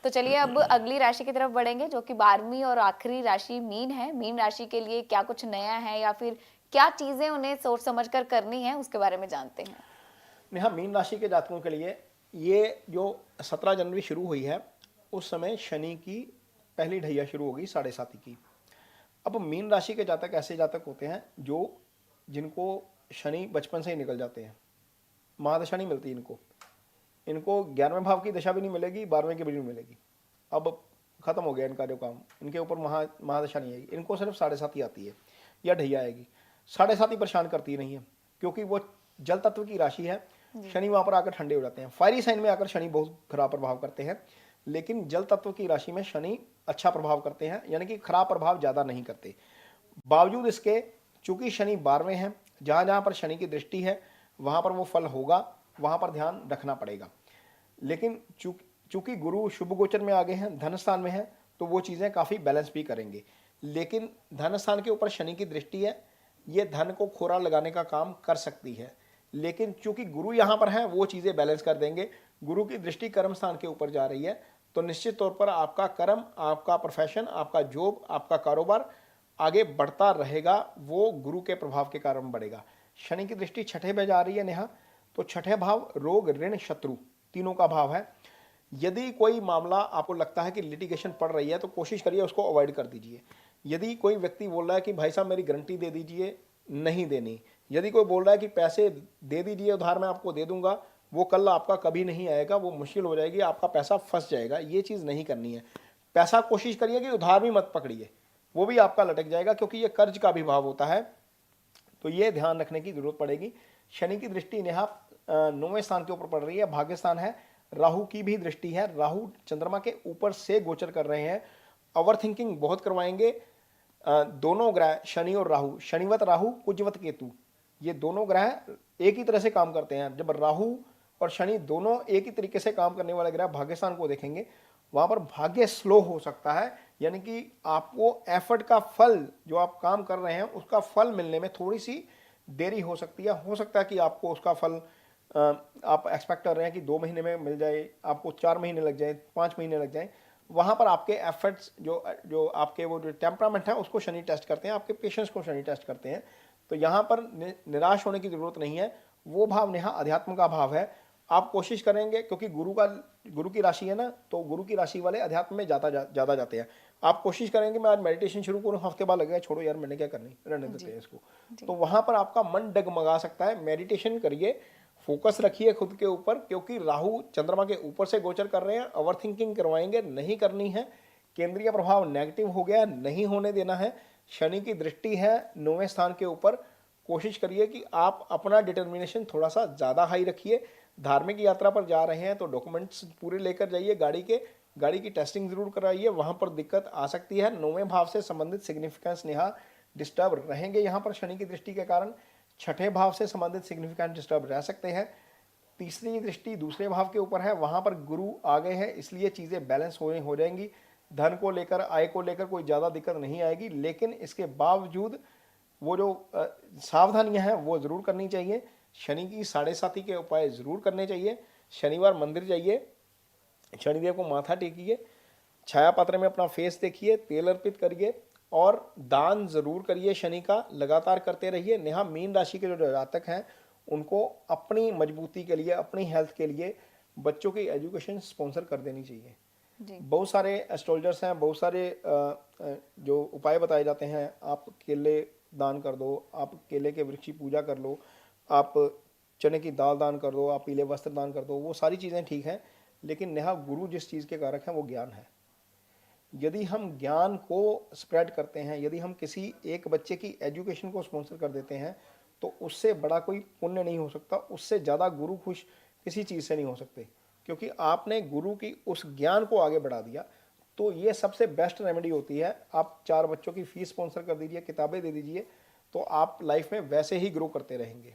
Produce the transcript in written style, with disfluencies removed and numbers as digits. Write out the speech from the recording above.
तो चलिए अब अगली राशि की तरफ बढ़ेंगे, जो कि 12वीं और आखिरी राशि मीन है। मीन राशि के लिए क्या कुछ नया है या फिर क्या चीजें उन्हें सोच समझ कर करनी है, उसके बारे में जानते हैं। नेहा, मीन राशि के जातकों के लिए ये जो 17 जनवरी शुरू हुई है, उस समय शनि की पहली ढैया शुरू होगी 7:30 की। अब मीन राशि के जातक ऐसे जातक होते हैं जो जिनको शनि बचपन से ही निकल जाते हैं, महादशा नहीं मिलती इनको। इनको 11वें भाव की दशा भी नहीं मिलेगी, 12वें की भी नहीं मिलेगी। अब खत्म हो गया इनका जो काम, इनके ऊपर महादशा नहीं आएगी, इनको सिर्फ 7:30 आती है या ढैया आएगी। 7:30 परेशान करती नहीं है, क्योंकि वो जल तत्व की राशि है। शनि वहां पर आकर ठंडे हो जाते हैं। फायरी साइन में आकर शनि बहुत खराब प्रभाव करते हैं, लेकिन जल तत्व की राशि में शनि अच्छा प्रभाव करते हैं, यानी कि खराब प्रभाव ज्यादा नहीं करते। बावजूद इसके, चूंकि शनि 12वें हैं, जहां जहां पर शनि की दृष्टि है वहां पर वो फल होगा, वहां पर ध्यान रखना पड़ेगा। लेकिन चूंकि गुरु शुभ गोचर में आ गए हैं, धन स्थान में है, तो वो चीजें काफी बैलेंस भी करेंगे। लेकिन धन स्थान के ऊपर शनि की दृष्टि है, ये धन को खोरा लगाने का काम कर सकती है। लेकिन चूंकि गुरु यहां पर है, वो चीजें बैलेंस कर देंगे। गुरु की दृष्टि कर्म स्थान के ऊपर जा रही है, तो निश्चित तौर पर आपका कर्म, आपका प्रोफेशन, आपका जॉब, आपका कारोबार आगे बढ़ता रहेगा। वो गुरु के प्रभाव के कारण बढ़ेगा। शनि की दृष्टि छठे में जा रही है नेहा, तो छठे भाव रोग, ऋण, शत्रु तीनों का भाव है। यदि कोई मामला आपको लगता है कि लिटिगेशन पड़ रही है, तो कोशिश करिए उसको अवॉइड कर दीजिए। यदि कोई व्यक्ति बोल रहा है कि भाई साहब मेरी गारंटी दे दीजिए, नहीं देनी। यदि कोई बोल रहा है कि पैसे दे दीजिए उधार, मैं आपको दे दूंगा, वो कल आपका कभी नहीं आएगा, वो मुश्किल हो जाएगी, आपका पैसा फंस जाएगा, ये चीज़ नहीं करनी है। पैसा कोशिश करिए कि उधार भी मत पकड़िए, वो भी आपका लटक जाएगा, क्योंकि ये कर्ज का भी भाव होता है। तो ये ध्यान रखने की जरूरत पड़ेगी। शनि की दृष्टि नेहा 9वें स्थान के ऊपर पड़ रही है, भाग्य स्थान है। राहु की भी दृष्टि है, राहु चंद्रमा के ऊपर से गोचर कर रहे हैं। ओवर थिंकिंग बहुत करवाएंगे। दोनों ग्रह शनि और राहु, शनिवत राहु, कुजवत केतु, ये दोनों ग्रह एक ही तरह से काम करते हैं। जब राहु और शनि दोनों एक ही तरीके से काम करने वाले ग्रह भाग्य स्थान को देखेंगे, वहां पर भाग्य स्लो हो सकता है, यानी कि आपको एफर्ट का फल, जो आप काम कर रहे हैं उसका फल मिलने में थोड़ी सी देरी हो सकती है। हो सकता है कि आपको उसका फल आप एक्सपेक्ट कर रहे हैं कि 2 महीने में मिल जाए, आपको 4 महीने लग जाए, 5 महीने लग जाए। वहां पर आपके एफर्ट्स, जो जो आपके वो जो टेम्परामेंट है उसको शनि टेस्ट करते हैं, आपके पेशेंस को शनि टेस्ट करते हैं। तो यहाँ पर निराश होने की जरूरत नहीं है। वो भाव नेहा अध्यात्म का भाव है। आप कोशिश करेंगे, क्योंकि गुरु की राशि है ना, तो गुरु की राशि वाले अध्यात्म में ज़्यादा जाते हैं। आप कोशिश करेंगे मैं आज मेडिटेशन शुरू करूँ, हफ्ते बाद लगेगा छोड़ो यार मैंने क्या करनी, रहने देते हैं इसको। तो वहां पर आपका मन डगमगा सकता है। मेडिटेशन करिए, फोकस रखिए खुद के ऊपर, क्योंकि राहु चंद्रमा के ऊपर से गोचर कर रहे हैं। ओवर थिंकिंग करवाएंगे, नहीं करनी है। केंद्रीय प्रभाव नेगेटिव हो गया, नहीं होने देना है। शनि की दृष्टि है 9वें स्थान के ऊपर। कोशिश करिए कि आप अपना डिटर्मिनेशन थोड़ा सा ज़्यादा हाई रखिए। धार्मिक यात्रा पर जा रहे हैं तो डॉक्यूमेंट्स पूरे लेकर जाइए, गाड़ी की टेस्टिंग जरूर कराइए, वहां पर दिक्कत आ सकती है। 9वें भाव से संबंधित सिग्निफिकेंस नेहा डिस्टर्ब रहेंगे यहाँ पर शनि की दृष्टि के कारण। छठे भाव से संबंधित सिग्निफिकेंस डिस्टर्ब रह सकते हैं। तीसरी दृष्टि दूसरे भाव के ऊपर है, वहां पर गुरु आ गए हैं, इसलिए चीजें बैलेंस हो जाएंगी। धन को लेकर, आय को लेकर कोई ज्यादा दिक्कत नहीं आएगी। लेकिन इसके बावजूद वो जो सावधानियां हैं वो जरूर करनी चाहिए। शनि की 7:30 के उपाय जरूर करने चाहिए। शनिवार मंदिर जाइए, शनिदेव को माथा टेकिए, छाया पात्र में अपना फेस देखिए, तेल अर्पित करिए और दान जरूर करिए। शनि का लगातार करते रहिए। नेहा, मीन राशि के जो जातक हैं उनको अपनी मजबूती के लिए, अपनी हेल्थ के लिए बच्चों की एजुकेशन स्पॉन्सर कर देनी चाहिए। बहुत सारे एस्ट्रोलॉजर्स हैं, बहुत सारे जो उपाय बताए जाते हैं। आप केले दान कर दो, आप केले के वृक्ष की पूजा कर लो, आप चने की दाल दान कर दो, आप पीले वस्त्र दान कर दो, वो सारी चीज़ें ठीक हैं। लेकिन नेहा, गुरु जिस चीज़ के कारक हैं वो ज्ञान है। यदि हम ज्ञान को स्प्रेड करते हैं, यदि हम किसी एक बच्चे की एजुकेशन को स्पॉन्सर कर देते हैं, तो उससे बड़ा कोई पुण्य नहीं हो सकता, उससे ज़्यादा गुरु खुश किसी चीज़ से नहीं हो सकते, क्योंकि आपने गुरु की उस ज्ञान को आगे बढ़ा दिया। तो ये सबसे बेस्ट रेमेडी होती है। आप 4 बच्चों की फीस स्पॉन्सर कर दीजिए, किताबें दे दीजिए, तो आप लाइफ में वैसे ही ग्रो करते रहेंगे।